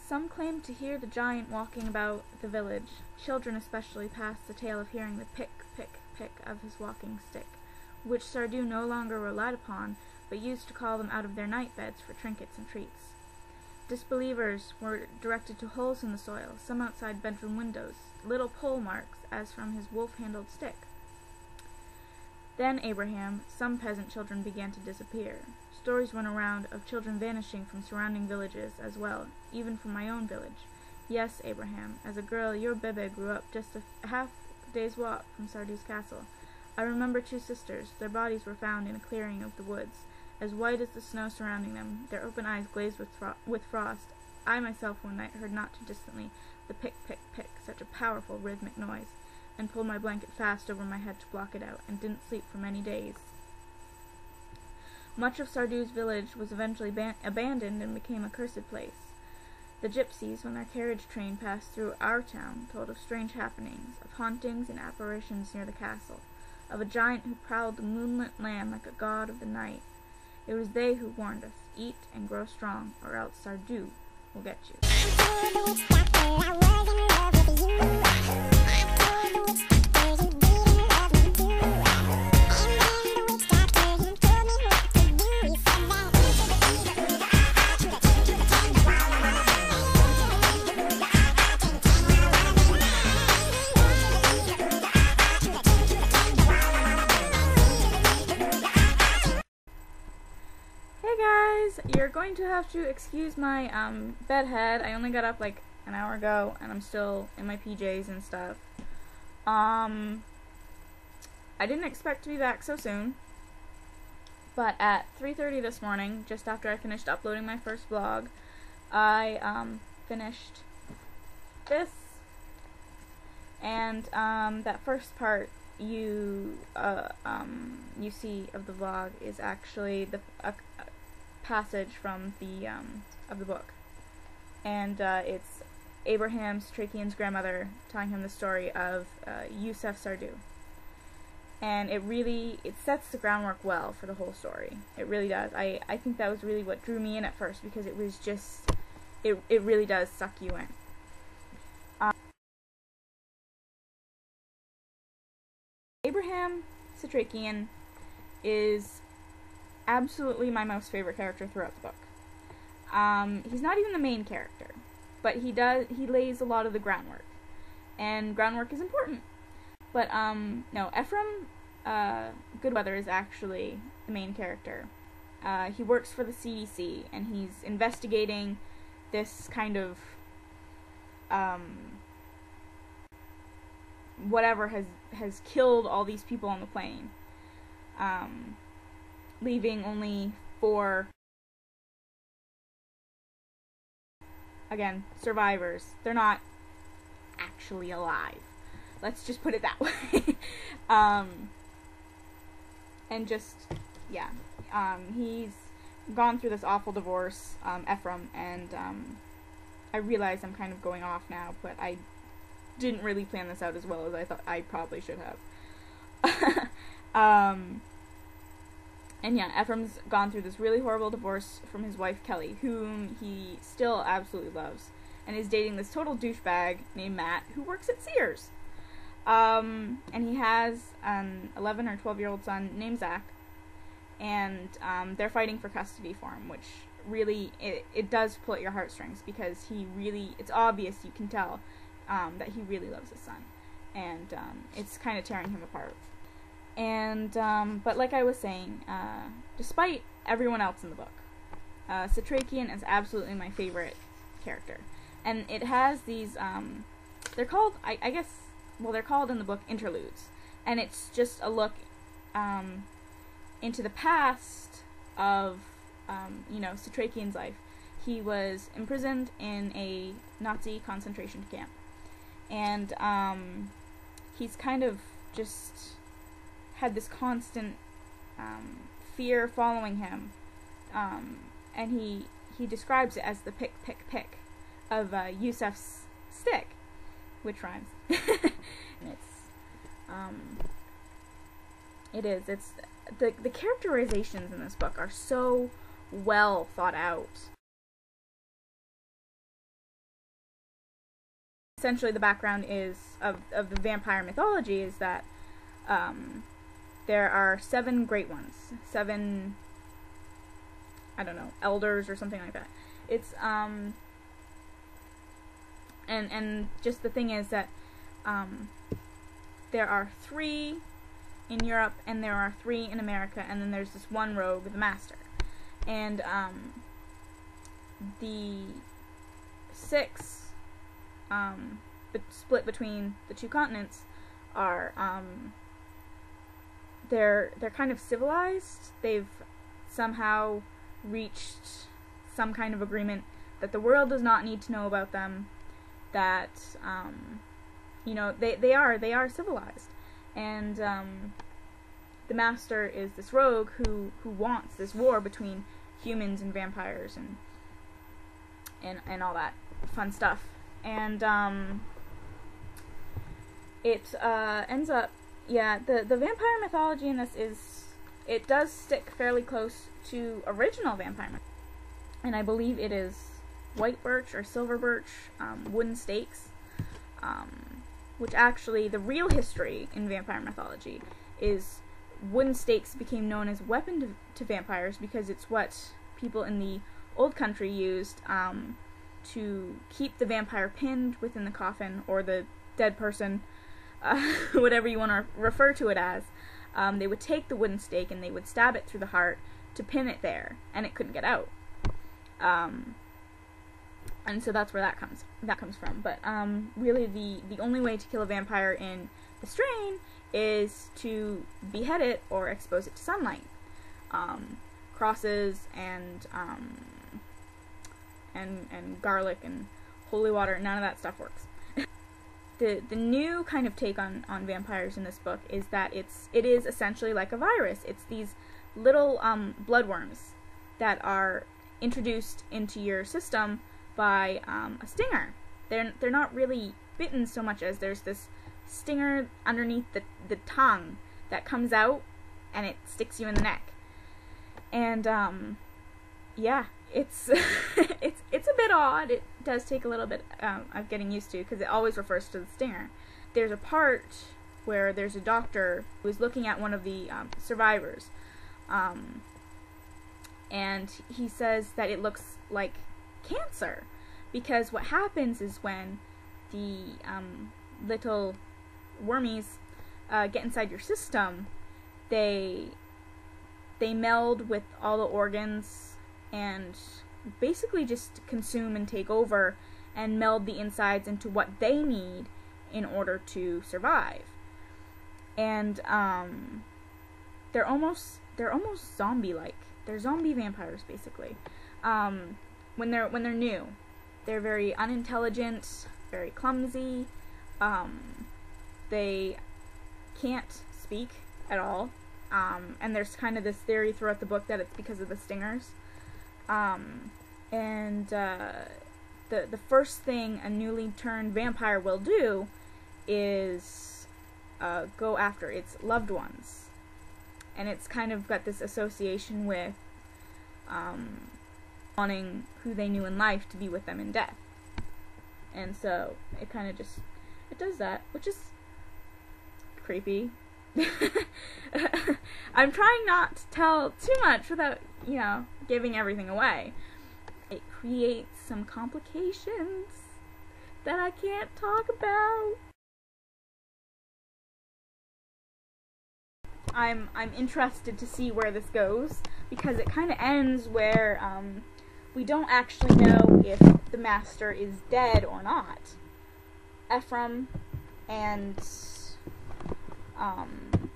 Some claimed to hear the giant walking about the village. Children especially passed the tale of hearing the pick, pick, pick of his walking stick, which Sardou no longer relied upon, but used to call them out of their night beds for trinkets and treats. Disbelievers were directed to holes in the soil, some outside bedroom windows, little pole marks as from his wolf-handled stick. Then Abraham, some peasant children began to disappear. Stories went around of children vanishing from surrounding villages as well, even from my own village. Yes, Abraham, as a girl your bebe grew up just a half-day's walk from Sardou's castle. I remember 2 sisters. Their bodies were found in a clearing of the woods, as white as the snow surrounding them, their open eyes glazed with frost. I myself one night heard not too distantly the pick, pick, pick, such a powerful rhythmic noise, and pulled my blanket fast over my head to block it out, and didn't sleep for many days. Much of Sardou's village was eventually abandoned and became a cursed place. The gypsies, when their carriage train passed through our town, told of strange happenings, of hauntings and apparitions near the castle, of a giant who prowled the moonlit land like a god of the night. It was they who warned us, eat and grow strong, or else Sardou will get you. You're going to have to excuse my bedhead. I only got up like an hour ago and I'm still in my PJs and stuff. I didn't expect to be back so soon, but at 3:30 this morning, just after I finished uploading my first vlog, I finished this, and that first part you see of the vlog is actually the passage from the book, and it's Abraham Satrakian's grandmother telling him the story of Youssef Sardou, and it sets the groundwork well for the whole story. It really does. I think that was really what drew me in at first, because it was just it really does suck you in. Abraham Satrakian is absolutely my most favorite character throughout the book. He's not even the main character, but he lays a lot of the groundwork, and groundwork is important. But no, Ephraim Goodweather is actually the main character. He works for the CDC, and he's investigating this kind of whatever has killed all these people on the plane. Leaving only 4, again, survivors. They're not actually alive. Let's just put it that way. And just, yeah. He's gone through this awful divorce, Ephraim, and I realize I'm kind of going off now, but I didn't really plan this out as well as I thought I probably should have. And yeah, Ephraim's gone through this really horrible divorce from his wife Kelly, whom he still absolutely loves, and is dating this total douchebag named Matt, who works at Sears. And he has an 11 or 12-year-old son named Zach, and they're fighting for custody for him, which really, it does pull at your heartstrings, because it's obvious, you can tell, that he really loves his son, and it's kind of tearing him apart. And, but like I was saying, despite everyone else in the book, Satrakian is absolutely my favorite character. And it has these, they're called, I guess, well, they're called in the book interludes. And it's just a look, into the past of, Satrakian's life. He was imprisoned in a Nazi concentration camp. And, he's kind of just had this constant fear following him, and he describes it as the pick, pick, pick of Youssef's stick, which rhymes. It's the characterizations in this book are so well thought out. essentially the background is of the vampire mythology is that there are 7 great ones, 7, I don't know, elders or something like that. It's and just the thing is that there are 3 in Europe and there are 3 in America, and then there's this one rogue, the Master. And the 6 split between the 2 continents are they're kind of civilized. They've somehow reached some kind of agreement that the world does not need to know about them, that you know, they are civilized. And the Master is this rogue who wants this war between humans and vampires and all that fun stuff. And it ends up, yeah, the vampire mythology in this it does stick fairly close to original vampire mythology. And I believe it is white birch or silver birch, wooden stakes, which actually, the real history in vampire mythology is wooden stakes became known as a weapon to vampires because it's what people in the old country used to keep the vampire pinned within the coffin, or the dead person, whatever you want to refer to it as. They would take the wooden stake and they would stab it through the heart to pin it there, and it couldn't get out. And so that's where that comes from. But really, the only way to kill a vampire in the strain is to behead it or expose it to sunlight. Crosses and garlic and holy water, none of that stuff works. The new kind of take on vampires in this book is that it is essentially like a virus. It's these little bloodworms that are introduced into your system by a stinger. They're not really bitten so much as there's this stinger underneath the tongue that comes out and it sticks you in the neck. And yeah, it's it's a bit odd. It does take a little bit of getting used to, because it always refers to the stinger. There's a part where there's a doctor who is looking at one of the survivors, and he says that it looks like cancer, because what happens is when the little wormies get inside your system, they meld with all the organs and basically just consume and take over and meld the insides into what they need in order to survive. And they're almost zombie-like. They're zombie vampires, basically. When they're new, they're very unintelligent, very clumsy. They can't speak at all. And there's kind of this theory throughout the book that it's because of the stingers. The first thing a newly turned vampire will do is go after its loved ones. And it's kind of got this association with wanting who they knew in life to be with them in death. And so it kind of just, it does that, which is creepy. I'm trying not to tell too much without, giving everything away. It creates some complications that I can't talk about. I'm interested to see where this goes, because it kind of ends where we don't actually know if the Master is dead or not. Ephraim and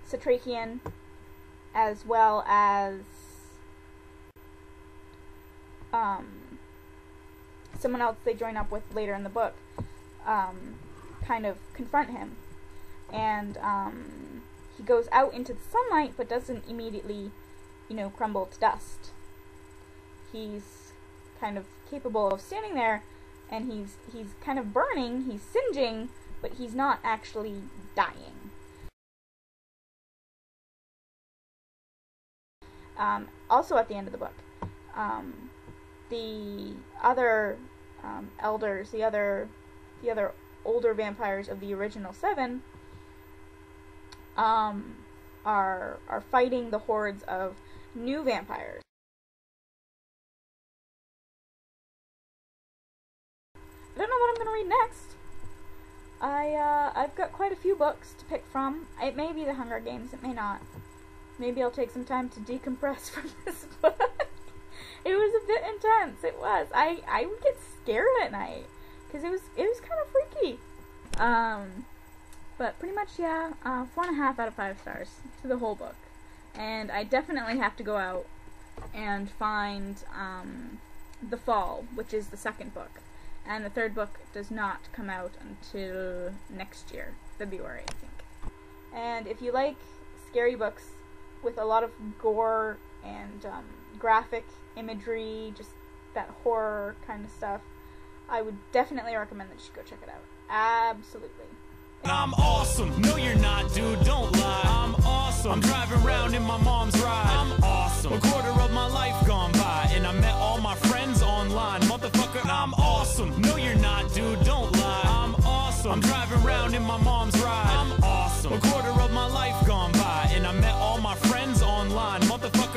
Satrakian, as well as someone else they join up with later in the book, kind of confront him. And he goes out into the sunlight, but doesn't immediately, crumble to dust. He's kind of capable of standing there, and he's kind of burning, he's singeing, but he's not actually dying. Also at the end of the book, the other elders, the other older vampires of the original 7 are fighting the hordes of new vampires. I don't know what I'm going to read next. I've got quite a few books to pick from. It may be The Hunger Games, it may not. Maybe I'll take some time to decompress from this book. It was a bit intense, it was. I would get scared at night, because it was kind of freaky. But pretty much, yeah, 4.5 out of 5 stars to the whole book. And I definitely have to go out and find The Fall, which is the second book. And the third book does not come out until next year, February, I think. And if you like scary books with a lot of gore and graphic imagery, just that horror kind of stuff, I would definitely recommend that you go check it out. Absolutely. I'm awesome. No, you're not, dude. Don't lie. I'm awesome. I'm driving around in my mom's ride. I'm awesome. A quarter of my life gone by, and I met all my friends online. Motherfucker, I'm awesome. No, you're not, dude. Don't lie. I'm awesome. I'm driving around in my mom's ride. I'm awesome. A quarter of my life gone by, and I met all my friends online. Motherfucker.